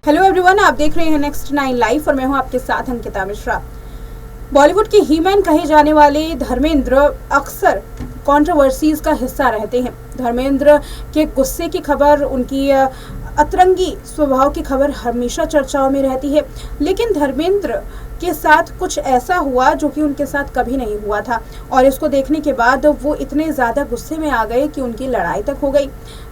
Hello everyone, आप देख रहे हैं नेक्स्ट 9 लाइव और मैं हूं आपके साथ अंकिता मिश्रा। बॉलीवुड के हीमैन कहे जाने वाले धर्मेंद्र अक्सर कंट्रोवर्सीज का हिस्सा रहते हैं। धर्मेंद्र के गुस्से की खबर, उनकी अतरंगी स्वभाव की खबर हमेशा चर्चाओं में रहती है, लेकिन धर्मेंद्र के साथ कुछ ऐसा हुआ जो कि उनके साथ कभी नहीं हुआ था और इसको देखने के बाद वो इतने ज़्यादा गुस्से में आ गए कि उनकी लड़ाई तक हो गई।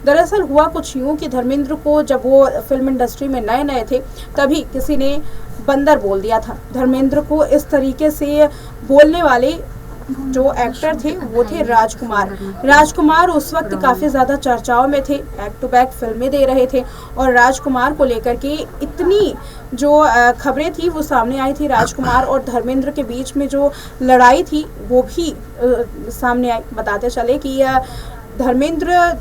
दरअसल हुआ कुछ यूँ कि धर्मेंद्र को जब वो फिल्म इंडस्ट्री में नए नए थे तभी किसी ने बंदर बोल दिया था। धर्मेंद्र को इस तरीके से बोलने वाले जो एक्टर थे वो थे राजकुमार उस वक्त काफ़ी ज़्यादा चर्चाओं में थे, बैक टू बैक फिल्में दे रहे थे और राजकुमार को लेकर के इतनी जो खबरें थी वो सामने आई थी। राजकुमार और धर्मेंद्र के बीच में जो लड़ाई थी वो भी सामने आई। बताते चले कि धर्मेंद्र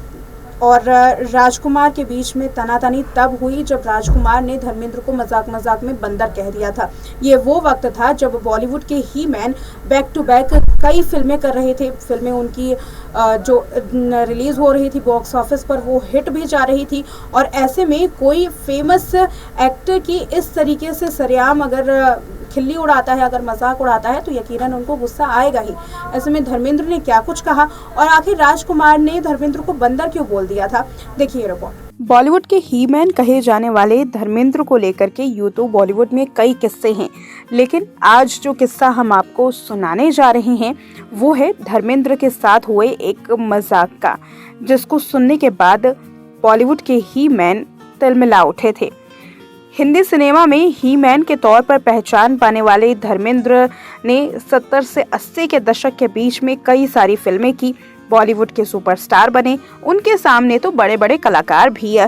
और राजकुमार के बीच में तनातनी तब हुई जब राजकुमार ने धर्मेंद्र को मजाक मजाक में बंदर कह दिया था। ये वो वक्त था जब बॉलीवुड के ही मैन बैक टू बैक कई फिल्में कर रहे थे। फिल्में उनकी जो रिलीज़ हो रही थी बॉक्स ऑफिस पर वो हिट भी जा रही थी और ऐसे में कोई फेमस एक्टर की इस तरीके से सरेआम अगर खिल्ली उड़ाता है, अगर मजाक उड़ाता है तो यकीनन उनको गुस्सा आएगा ही। ऐसे में धर्मेंद्र ने क्या कुछ कहा और आखिर राजकुमार ने धर्मेंद्र को बंदर क्यों बोल दिया था, देखिए रिपोर्ट। बॉलीवुड के ही मैन कहे जाने वाले धर्मेंद्र को लेकर के यूँ तो बॉलीवुड में कई किस्से हैं, लेकिन आज जो किस्सा हम आपको सुनाने जा रहे हैं वो है धर्मेंद्र के साथ हुए एक मजाक का, जिसको सुनने के बाद बॉलीवुड के ही मैन तिलमिला उठे थे। हिंदी सिनेमा में ही मैन के तौर पर पहचान पाने वाले धर्मेंद्र ने 70 से 80 के दशक के बीच में कई सारी फिल्में की, बॉलीवुड के सुपरस्टार बने। उनके सामने तो बड़े बड़े कलाकार भी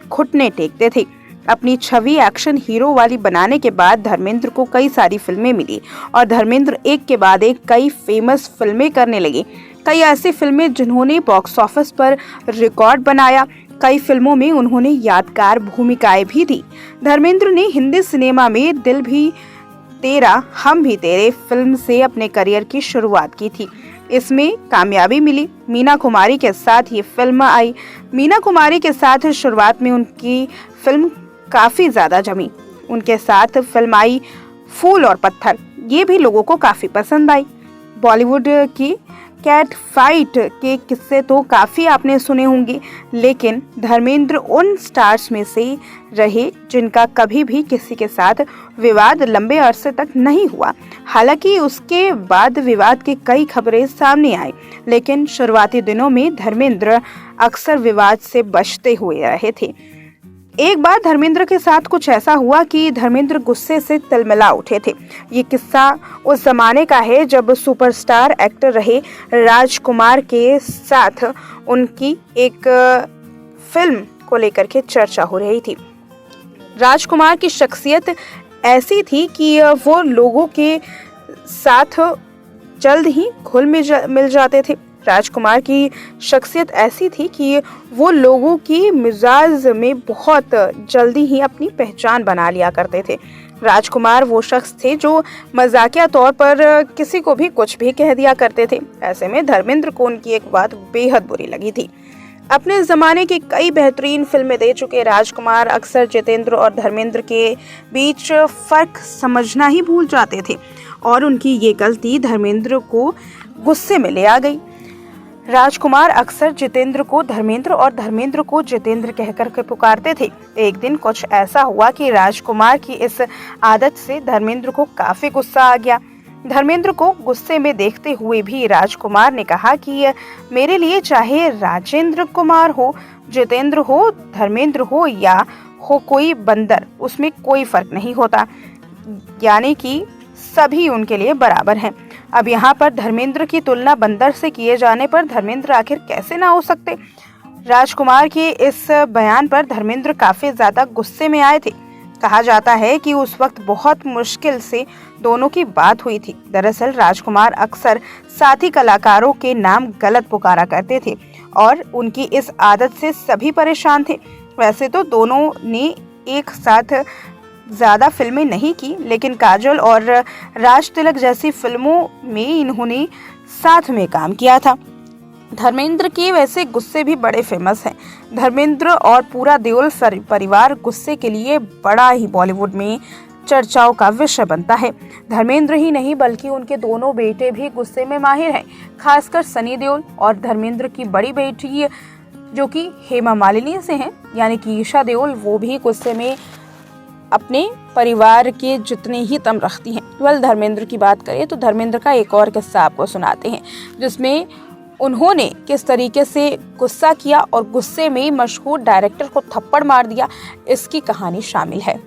घुटने टेकते थे। अपनी छवि एक्शन हीरो वाली बनाने के बाद धर्मेंद्र को कई सारी फिल्में मिली और धर्मेंद्र एक के बाद एक कई फेमस फिल्में करने लगे। कई ऐसी फिल्में जिन्होंने बॉक्स ऑफिस पर रिकॉर्ड बनाया। कई फिल्मों में उन्होंने यादगार भूमिकाएं भी दी। धर्मेंद्र ने हिंदी सिनेमा में दिल भी तेरा हम भी तेरे फिल्म से अपने करियर की शुरुआत की थी। इसमें कामयाबी मिली। मीना कुमारी के साथ ये फिल्म आई। मीना कुमारी के साथ शुरुआत में उनकी फिल्म काफ़ी ज़्यादा जमी। उनके साथ फिल्म आई फूल और पत्थर, ये भी लोगों को काफ़ी पसंद आई। बॉलीवुड की कैट फाइट के किस्से तो काफ़ी आपने सुने होंगे, लेकिन धर्मेंद्र उन स्टार्स में से रहे जिनका कभी भी किसी के साथ विवाद लंबे अरसे तक नहीं हुआ। हालांकि उसके बाद विवाद की कई खबरें सामने आई, लेकिन शुरुआती दिनों में धर्मेंद्र अक्सर विवाद से बचते हुए रहे थे। एक बार धर्मेंद्र के साथ कुछ ऐसा हुआ कि धर्मेंद्र गुस्से से तिलमिला उठे थे। ये किस्सा उस जमाने का है जब सुपरस्टार एक्टर रहे राजकुमार के साथ उनकी एक फिल्म को लेकर के चर्चा हो रही थी। राजकुमार की शख्सियत ऐसी थी कि वो लोगों के साथ जल्द ही घुल मिल जाते थे। राजकुमार की शख्सियत ऐसी थी कि वो लोगों की मिजाज में बहुत जल्दी ही अपनी पहचान बना लिया करते थे। राजकुमार वो शख्स थे जो मजाकिया तौर पर किसी को भी कुछ भी कह दिया करते थे। ऐसे में धर्मेंद्र को उनकी एक बात बेहद बुरी लगी थी। अपने ज़माने की कई बेहतरीन फिल्में दे चुके राजकुमार अक्सर जितेंद्र और धर्मेंद्र के बीच फ़र्क समझना ही भूल जाते थे और उनकी ये गलती धर्मेंद्र को गुस्से में ले आ गई। राजकुमार अक्सर जितेंद्र को धर्मेंद्र और धर्मेंद्र को जितेंद्र कहकर के पुकारते थे। एक दिन कुछ ऐसा हुआ कि राजकुमार की इस आदत से धर्मेंद्र को काफ़ी गुस्सा आ गया। धर्मेंद्र को गुस्से में देखते हुए भी राजकुमार ने कहा कि मेरे लिए चाहे राजेंद्र कुमार हो, जितेंद्र हो, धर्मेंद्र हो या हो कोई बंदर, उसमें कोई फर्क नहीं होता, यानी कि सभी उनके लिए बराबर हैं। अब यहाँ पर धर्मेंद्र की तुलना बंदर से किए जाने पर धर्मेंद्र आखिर कैसे ना हो सकते। राजकुमार के इस बयान पर धर्मेंद्र काफ़ी ज़्यादा गुस्से में आए थे। कहा जाता है कि उस वक्त बहुत मुश्किल से दोनों की बात हुई थी। दरअसल राजकुमार अक्सर साथी कलाकारों के नाम गलत पुकारा करते थे और उनकी इस आदत से सभी परेशान थे। वैसे तो दोनों ने एक साथ ज़्यादा फिल्में नहीं की, लेकिन काजल और राज तिलक जैसी फिल्मों में इन्होंने साथ में काम किया था। धर्मेंद्र के वैसे गुस्से भी बड़े फेमस हैं। धर्मेंद्र और पूरा देओल परिवार गुस्से के लिए बड़ा ही बॉलीवुड में चर्चाओं का विषय बनता है। धर्मेंद्र ही नहीं बल्कि उनके दोनों बेटे भी गुस्से में माहिर हैं। खासकर सनी देओल और धर्मेंद्र की बड़ी बेटी जो कि हेमा मालिनी से हैं, यानी कि ईशा देओल, वो भी गुस्से में अपने परिवार के जितने ही दम रखती हैं। धर्मेंद्र की बात करें तो धर्मेंद्र का एक और किस्सा आपको सुनाते हैं, जिसमें उन्होंने किस तरीके से गुस्सा किया और गुस्से में मशहूर डायरेक्टर को थप्पड़ मार दिया, इसकी कहानी शामिल है।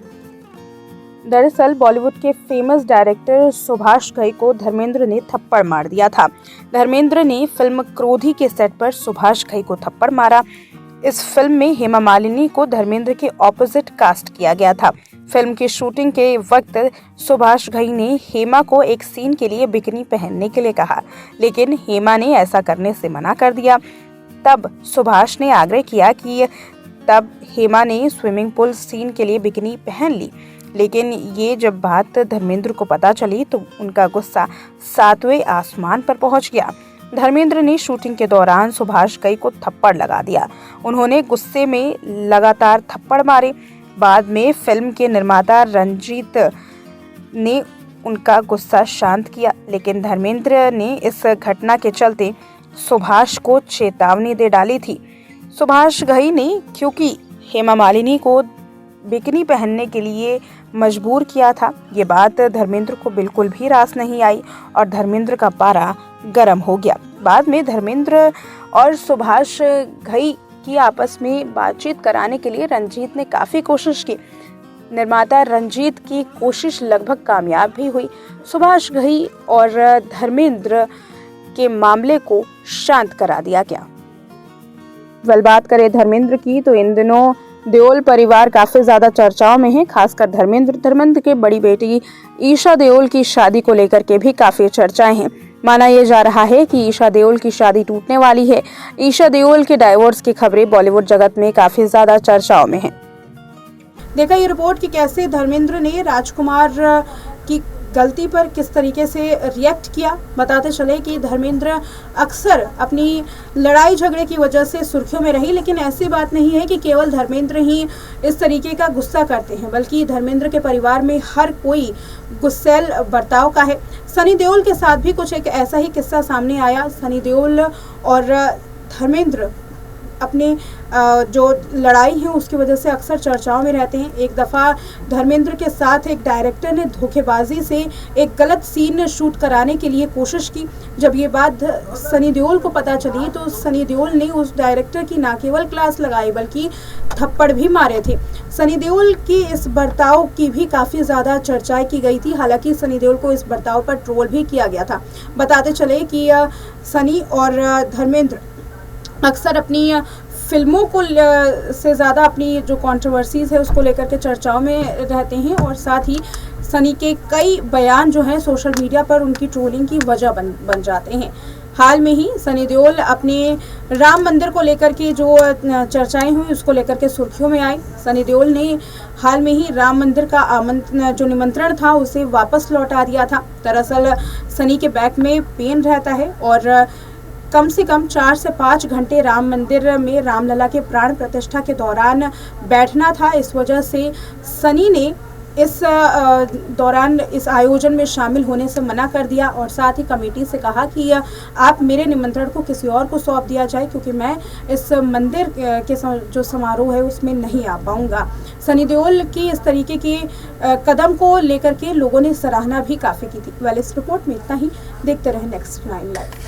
दरअसल बॉलीवुड के फेमस डायरेक्टर सुभाष घई को धर्मेंद्र ने थप्पड़ मार दिया था। धर्मेंद्र ने फिल्म क्रोधी के सेट पर सुभाष घई को थप्पड़ मारा। इस फिल्म में हेमा मालिनी को धर्मेंद्र के ऑपोजिट कास्ट किया गया था। फिल्म की शूटिंग के वक्त सुभाष घई ने हेमा को एक सीन के लिए बिकनी पहनने के लिए कहा, लेकिन हेमा ने ऐसा करने से मना कर दिया। तब सुभाष ने आग्रह किया कि तब हेमा ने स्विमिंग पूल सीन के लिए बिकनी पहन ली, लेकिन ये जब बात धर्मेंद्र को पता चली तो उनका गुस्सा 7वें आसमान पर पहुंच गया। धर्मेंद्र ने शूटिंग के दौरान सुभाष घई को थप्पड़ लगा दिया। उन्होंने गुस्से में लगातार थप्पड़ मारे। बाद में फिल्म के निर्माता रंजीत ने उनका गुस्सा शांत किया, लेकिन धर्मेंद्र ने इस घटना के चलते सुभाष को चेतावनी दे डाली थी। सुभाष घई ने क्योंकि हेमा मालिनी को बिकनी पहनने के लिए मजबूर किया था, ये बात धर्मेंद्र को बिल्कुल भी रास नहीं आई और धर्मेंद्र का पारा गर्म हो गया। बाद में धर्मेंद्र और सुभाष घई की आपस में बातचीत कराने के लिए रंजीत ने काफी कोशिश की। निर्माता रंजीत की कोशिश लगभग कामयाब भी हुई। सुभाष घई और धर्मेंद्र के मामले को शांत करा दिया गया। बात करें धर्मेंद्र की तो इन दिनों देओल परिवार काफी ज्यादा चर्चाओं में है। खासकर धर्मेंद्र के बड़ी बेटी ईशा देओल की शादी को लेकर के भी काफी चर्चाएं हैं। माना यह जा रहा है कि ईशा देओल की शादी टूटने वाली है। ईशा देओल के डाइवोर्स की खबरें बॉलीवुड जगत में काफी ज्यादा चर्चाओं में हैं। देखा ये रिपोर्ट कि कैसे धर्मेंद्र ने राजकुमार की गलती पर किस तरीके से रिएक्ट किया। बताते चले कि धर्मेंद्र अक्सर अपनी लड़ाई झगड़े की वजह से सुर्खियों में रही, लेकिन ऐसी बात नहीं है कि केवल धर्मेंद्र ही इस तरीके का गुस्सा करते हैं, बल्कि धर्मेंद्र के परिवार में हर कोई गुस्सैल बर्ताव का है। सनी देओल के साथ भी कुछ एक ऐसा ही किस्सा सामने आया। सनी देओल और धर्मेंद्र अपने जो लड़ाई है उसकी वजह से अक्सर चर्चाओं में रहते हैं। एक दफ़ा धर्मेंद्र के साथ एक डायरेक्टर ने धोखेबाजी से एक गलत सीन शूट कराने के लिए कोशिश की। जब ये बात सनी देओल को पता चली तो सनी देओल ने उस डायरेक्टर की ना केवल क्लास लगाई बल्कि थप्पड़ भी मारे थे। सनी देओल की इस बर्ताव की भी काफ़ी ज़्यादा चर्चाएं की गई थी। हालांकि सनी देओल को इस बर्ताव पर ट्रोल भी किया गया था। बताते चले कि सनी और धर्मेंद्र अक्सर अपनी फिल्मों को से ज़्यादा अपनी जो कंट्रोवर्सीज़ है उसको लेकर के चर्चाओं में रहते हैं और साथ ही सनी के कई बयान जो हैं सोशल मीडिया पर उनकी ट्रोलिंग की वजह बन जाते हैं। हाल में ही सनी देओल अपने राम मंदिर को लेकर के जो चर्चाएं हुई उसको लेकर के सुर्खियों में आई। सनी देओल ने हाल में ही राम मंदिर का जो निमंत्रण था उसे वापस लौटा दिया था। दरअसल सनी के बैक में पेन रहता है और कम से कम 4 से 5 घंटे राम मंदिर में रामलला के प्राण प्रतिष्ठा के दौरान बैठना था। इस वजह से सनी ने इस दौरान इस आयोजन में शामिल होने से मना कर दिया और साथ ही कमेटी से कहा कि आप मेरे निमंत्रण को किसी और को सौंप दिया जाए क्योंकि मैं इस मंदिर के जो समारोह है उसमें नहीं आ पाऊंगा। सनी देओल की इस तरीके के कदम को लेकर के लोगों ने सराहना भी काफ़ी की थी। इस रिपोर्ट में इतना ही। देखते रहे नेक्स्ट 9 लाइव।